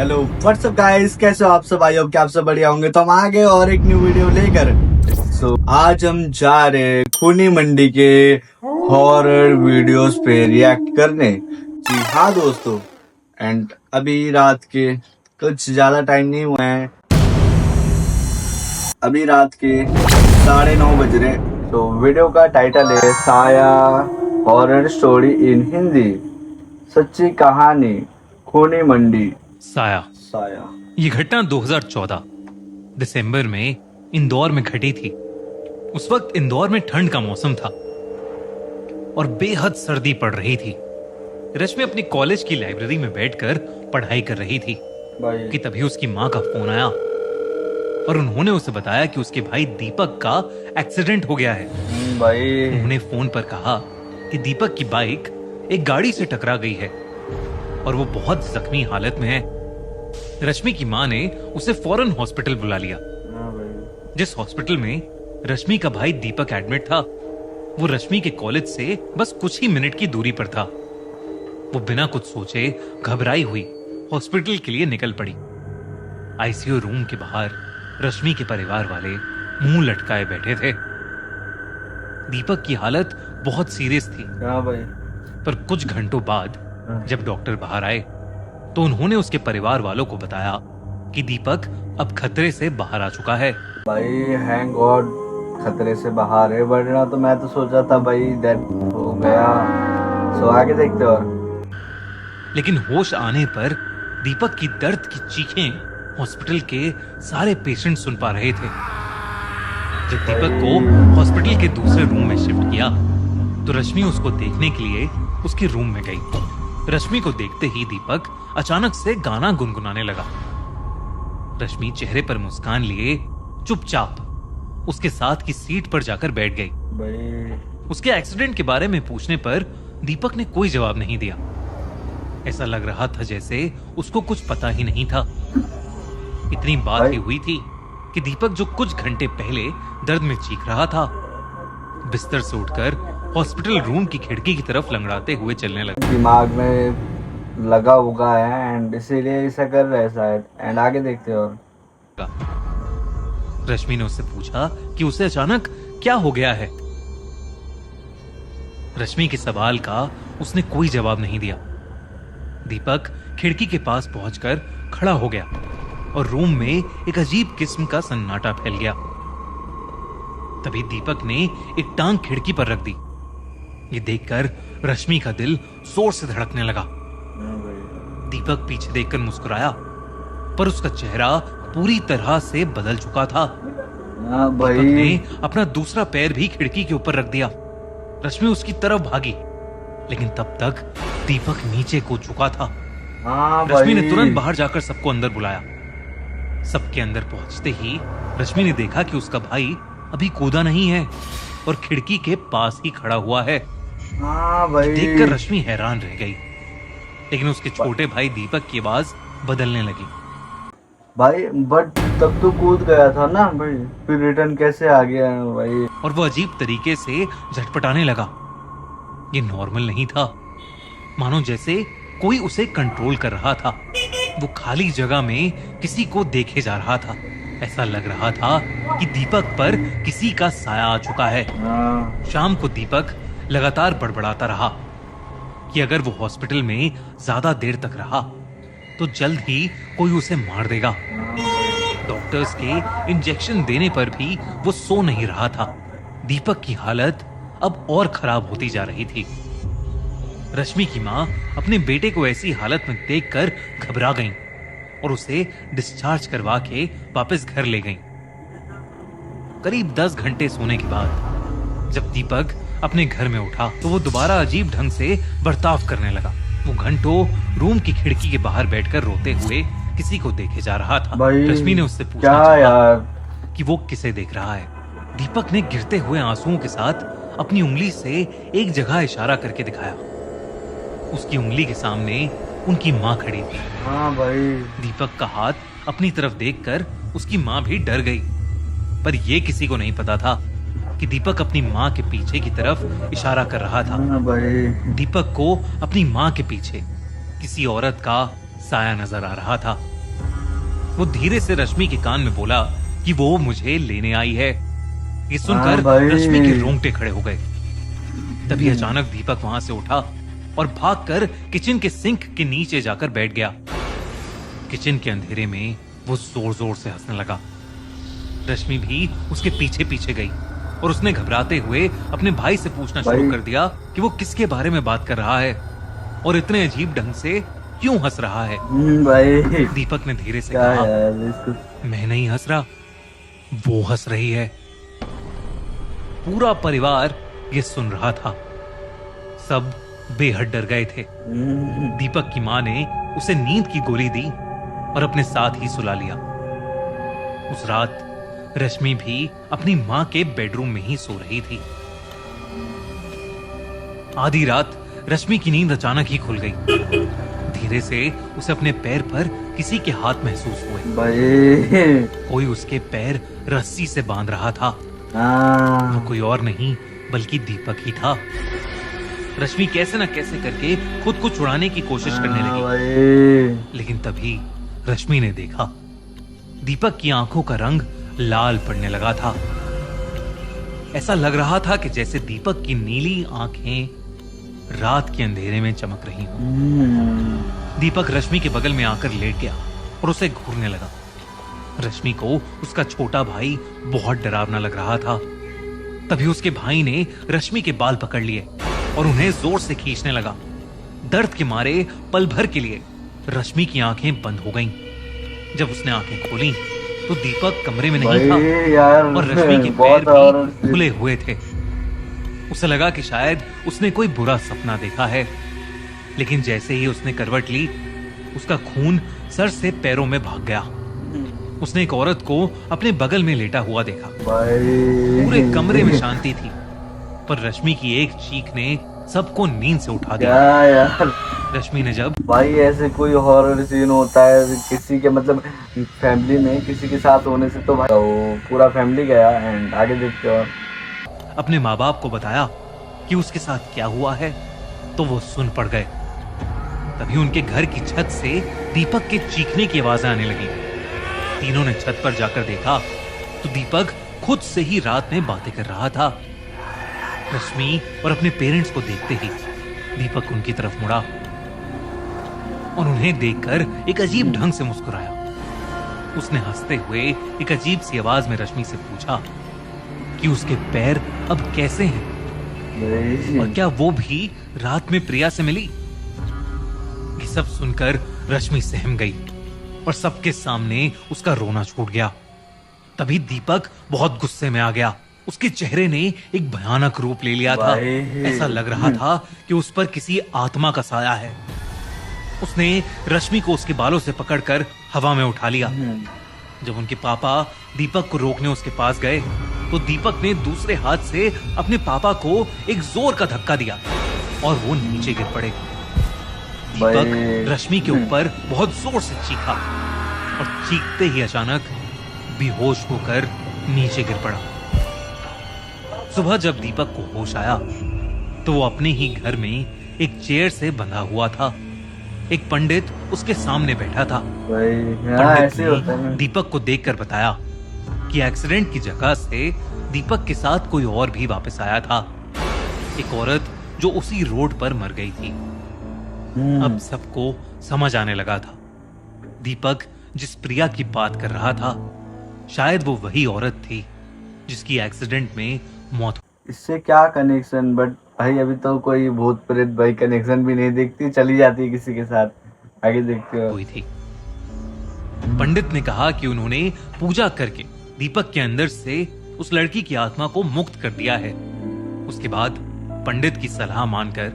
Hello what's up guys, कैसे हो आप सब? आई होप कि आप सब बढ़िया होंगे। तो हम आ गए और एक न्यू वीडियो लेकर। आज हम जा रहे हैं खूनी मंडी के हॉरर वीडियोस पे रिएक्ट करने। जी हाँ दोस्तों, एंड अभी रात के कुछ ज्यादा टाइम नहीं हुआ है, अभी रात के 9:30 बज रहे। तो वीडियो का टाइटल है साया हॉरर स्टोरी इन हिंदी, सच्ची कहानी खूनी मंडी। साया साया ये घटना 2014 दिसंबर में इंदौर में घटी थी। उस वक्त इंदौर में ठंड का मौसम था और बेहद सर्दी पड़ रही थी। रश्मि अपनी कॉलेज की लाइब्रेरी में बैठकर पढ़ाई कर रही थी भाई। कि तभी उसकी मां का फोन आया और उन्होंने उसे बताया कि उसके भाई दीपक का एक्सीडेंट हो गया है। भाई उन्होंने फोन पर कहा कि दीपक की बाइक एक गाड़ी से टकरा गई है और वो बहुत जख्मी हालत में है। रश्मि की मां ने उसे फौरन हॉस्पिटल बुला लिया। जिस हॉस्पिटल में रश्मि का भाई दीपक एडमिट था, वो रश्मि के कॉलेज से बस कुछ ही मिनट की दूरी पर था। वो बिना कुछ सोचे घबराई हुई हॉस्पिटल के लिए निकल पड़ी। आईसीयू रूम के बाहर रश्मि के परिवार वाले मुंह लटकाए बैठे थे। दीपक की हालत बहुत सीरियस थी। भाई। पर कुछ घंटों बाद जब डॉक्टर बाहर आए तो उन्होंने उसके परिवार वालों को बताया कि दीपक अब खतरे से बाहर आ चुका है। भाई थैंक गॉड खतरे से बाहर है, वरना तो मैं तो सोचा था भाई डेथ हो गया। सो आगे देखते और। लेकिन होश आने पर दीपक की दर्द की चीखें हॉस्पिटल के सारे पेशेंट सुन पा रहे थे। जब दीपक को हॉस्पिटल के दूसरे रूम में शिफ्ट किया तो रश्मि उसको देखने के लिए उसके रूम में गई। रश्मि को देखते ही दीपक अचानक से गाना गुनगुनाने लगा। रश्मि चेहरे पर मुस्कान लिए चुपचाप उसके साथ की सीट पर जाकर बैठ गई। भाई उसके एक्सीडेंट के बारे में पूछने पर दीपक ने कोई जवाब नहीं दिया। ऐसा लग रहा था जैसे उसको कुछ पता ही नहीं था। इतनी बात ही हुई थी कि दीपक जो कुछ घंटे पहले दर्द में चीख रहा था, बिस्तर से उठकर हॉस्पिटल रूम की खिड़की की तरफ लंगड़ाते हुए चलने लगा। दिमाग में लगा होगा है एंड इसीलिए ऐसा कर रहा है शायद। एंड आगे देखते और। रश्मि ने उससे पूछा कि उसे अचानक क्या हो गया है। रश्मि के सवाल का उसने कोई जवाब नहीं दिया। दीपक खिड़की के पास पहुंचकर खड़ा हो गया और रूम में एक अजीब किस्म का सन्नाटा फैल गया। तभी दीपक ने एक टांग खिड़की पर रख दी। ये देखकर रश्मि का दिल जोर से धड़कने लगा। दीपक पीछे देखकर मुस्कुराया, पर उसका चेहरा पूरी तरह से बदल चुका था। भाई। दीपक ने अपना दूसरा पैर भी खिड़की के ऊपर रख दिया। रश्मि उसकी तरफ भागी, लेकिन तब तक दीपक नीचे कूद चुका था। रश्मि ने तुरंत बाहर जाकर सबको अंदर बुलाया। सबके अंदर पहुंचते ही रश्मि ने देखा कि उसका भाई अभी कूदा नहीं है और खिड़की के पास ही खड़ा हुआ है। भाई। देखकर रश्मि हैरान रह गई, लेकिन उसके छोटे भाई दीपक की आवाज बदलने लगी। भाई बट तब तो कूद गया था ना भाई, फिर रिटर्न कैसे आ गया भाई? और वो अजीब तरीके से झटपटाने लगा। ये नॉर्मल नहीं था, मानो जैसे कोई उसे कंट्रोल कर रहा था। वो खाली जगह में किसी को देखे जा रहा था। ऐसा लग रहा था कि दीपक पर किसी का साया आ चुका है। शाम को दीपक लगातार बड़बड़ाता रहा कि अगर वो हॉस्पिटल में ज्यादा देर तक रहा तो जल्द ही कोई उसे मार देगा। डॉक्टर्स के इंजेक्शन देने पर भी वो सो नहीं रहा था। दीपक की हालत अब और खराब होती जा रही थी। रश्मि की मां अपने बेटे को ऐसी हालत में देखकर घबरा गईं और उसे डिस्चार्ज करवा के वापस घर ले गईं। करीब 10 घंटे सोने के बाद जब दीपक अपने घर में उठा तो वो दोबारा अजीब ढंग से बर्ताव करने लगा। वो घंटों रूम की खिड़की के बाहर बैठकर रोते हुए किसी को देखे जा रहा था। रश्मि ने उससे पूछा कि वो किसे देख रहा है। दीपक ने गिरते हुए आंसुओं के साथ अपनी उंगली से एक जगह इशारा करके दिखाया। उसकी उंगली के सामने उनकी मां खड़ी थी। भाई। दीपक का हाथ अपनी तरफ देखकर उसकी मां भी डर गई, पर यह किसी को नहीं पता था कि दीपक अपनी मां के पीछे की तरफ इशारा कर रहा था। भाई। दीपक को अपनी मां के पीछे किसी औरत का साया नजर आ रहा था। वो धीरे से रश्मि के कान में बोला कि वो मुझे लेने आई है। ये सुनकर भाई। रश्मि के रोंगटे खड़े हो गए। तभी अचानक दीपक वहां से उठा और भागकर किचन के सिंक के नीचे जाकर बैठ गया। किचन के अंधेरे में वो जोर जोर से हंसने लगा। रश्मि भी उसके पीछे पीछे गई और उसने घबराते हुए अपने भाई से पूछना शुरू कर दिया कि वो किसके बारे में बात कर रहा है और इतने अजीब ढंग से क्यों हंस रहा है। भाई दीपक ने धीरे से क्या कहा, यार इसको। मैं नहीं हंस रहा, वो हंस रही है। पूरा परिवार ये सुन रहा था। सब बेहद डर गए थे। दीपक की मां ने उसे नींद की गोली दी और अपने साथ ही सुला लिया। उस रात रश्मि भी अपनी मां के बेडरूम में ही सो रही थी। आधी रात रश्मि की नींद अचानक ही खुल गई। धीरे से उसे अपने पैर पर किसी के हाथ महसूस हुए। भाई कोई उसके पैर रस्सी से बांध रहा था। हाँ। वो कोई और नहीं बल्कि दीपक ही था। रश्मि कैसे न कैसे करके खुद को छुड़ाने की कोशिश करने लगी, भाई लेकिन तभी रश्मि ने देखा दीपक की आंखों का रंग लाल पड़ने लगा था। ऐसा लग रहा था कि जैसे दीपक की नीली आंखें रात के अंधेरे में चमक रही हों। दीपक रश्मि के बगल में आकर लेट गया और उसे घूरने लगा। रश्मि को उसका छोटा भाई बहुत डरावना लग रहा था। तभी उसके भाई ने रश्मि के बाल पकड़ लिए और उन्हें जोर से खींचने लगा। दर्द के मारे पल भर के लिए रश्मि की आंखें बंद हो गईं। जब उसने आंखें खोली तो दीपक कमरे में नहीं था यार, और रश्मि के पैर भी खुले हुए थे। उसे लगा कि शायद उसने कोई बुरा सपना देखा है, लेकिन जैसे ही उसने करवट ली उसका खून सर से पैरों में भाग गया। उसने एक औरत को अपने बगल में लेटा हुआ देखा। पूरे कमरे में शांति थी, पर रश्मि की एक चीख ने सबको नींद से उठा दिया। क्या यार रश्मि ने जब भाई ऐसे कोई हॉरर सीन होता है किसी के मतलब फैमिली में किसी के साथ होने से तो भाई तो पूरा फैमिली गया। एंड आगे देखते हो अपने माँ बाप को बताया कि उसके साथ क्या हुआ है तो वो सुन पड़ गए। तभी उनके घर की छत से दीपक के चीखने की आवाजें आने लगी। तीनों ने छत पर जाकर देखा तो दीपक खुद से ही रात में बातें कर रहा था। रश्मि और अपने पेरेंट्स को देखते ही दीपक उनकी तरफ मुड़ा और उन्हें देखकर एक अजीब ढंग से मुस्कुराया। उसने हंसते हुए एक अजीब सी आवाज में रश्मि से पूछा कि उसके पैर अब कैसे हैं और क्या वो भी रात में प्रिया से मिली। ये सब सुनकर रश्मि सहम गई और सबके सामने उसका रोना छूट गया। तभी दीपक बहुत गुस्से में आ गया। उसके चेहरे ने एक भयानक रूप ले लिया था। ऐसा लग रहा था कि उस पर किसी आत्मा का साया है। उसने रश्मि को उसके बालों से पकड़कर हवा में उठा लिया। जब उनके पापा दीपक को रोकने उसके पास गए तो दीपक ने दूसरे हाथ से अपने पापा को एक जोर का धक्का दिया और वो नीचे गिर पड़े। दीपक रश्मि के ऊपर बहुत जोर से चीखा और चीखते ही अचानक बेहोश होकर नीचे गिर पड़ा। सुबह जब दीपक को होश आया तो वो अपने ही घर में एक चेयर से बंधा हुआ था। एक पंडित उसके सामने बैठा था। पंडित ने दीपक को देखकर बताया कि एक्सीडेंट की जगह से दीपक के साथ कोई और भी वापस आया था, एक औरत जो उसी रोड पर मर गई थी। अब सबको समझ आने लगा था दीपक जिस प्रिया की बात कर रहा था शायद वो वही औरत थी जिसकी एक्सीडेंट में मौत। इससे क्या कनेक्शन? बट भाई अभी तो कोई भूत प्रेत भाई कनेक्शन भी नहीं देखती, चली जाती है किसी के साथ। आगे देखते हो हुई थी। पंडित ने कहा कि उन्होंने पूजा करके दीपक के अंदर से उस लड़की की आत्मा को मुक्त कर दिया है। उसके बाद पंडित की सलाह मानकर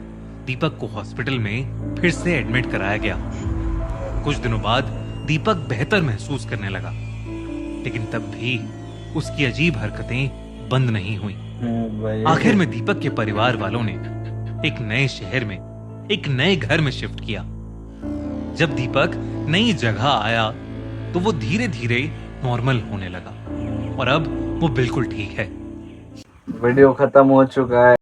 दीपक को हॉस्पिटल में फिर से एडमिट कराया गया। कुछ दिनों बाद दीपक बेहतर महसूस करने लगा, लेकिन तब भी उसकी अजीब हरकतें बंद नहीं हुई। आखिर में दीपक के परिवार वालों ने एक नए शहर में एक नए घर में शिफ्ट किया। जब दीपक नई जगह आया तो वो धीरे धीरे नॉर्मल होने लगा और अब वो बिल्कुल ठीक है। वीडियो खत्म हो चुका है।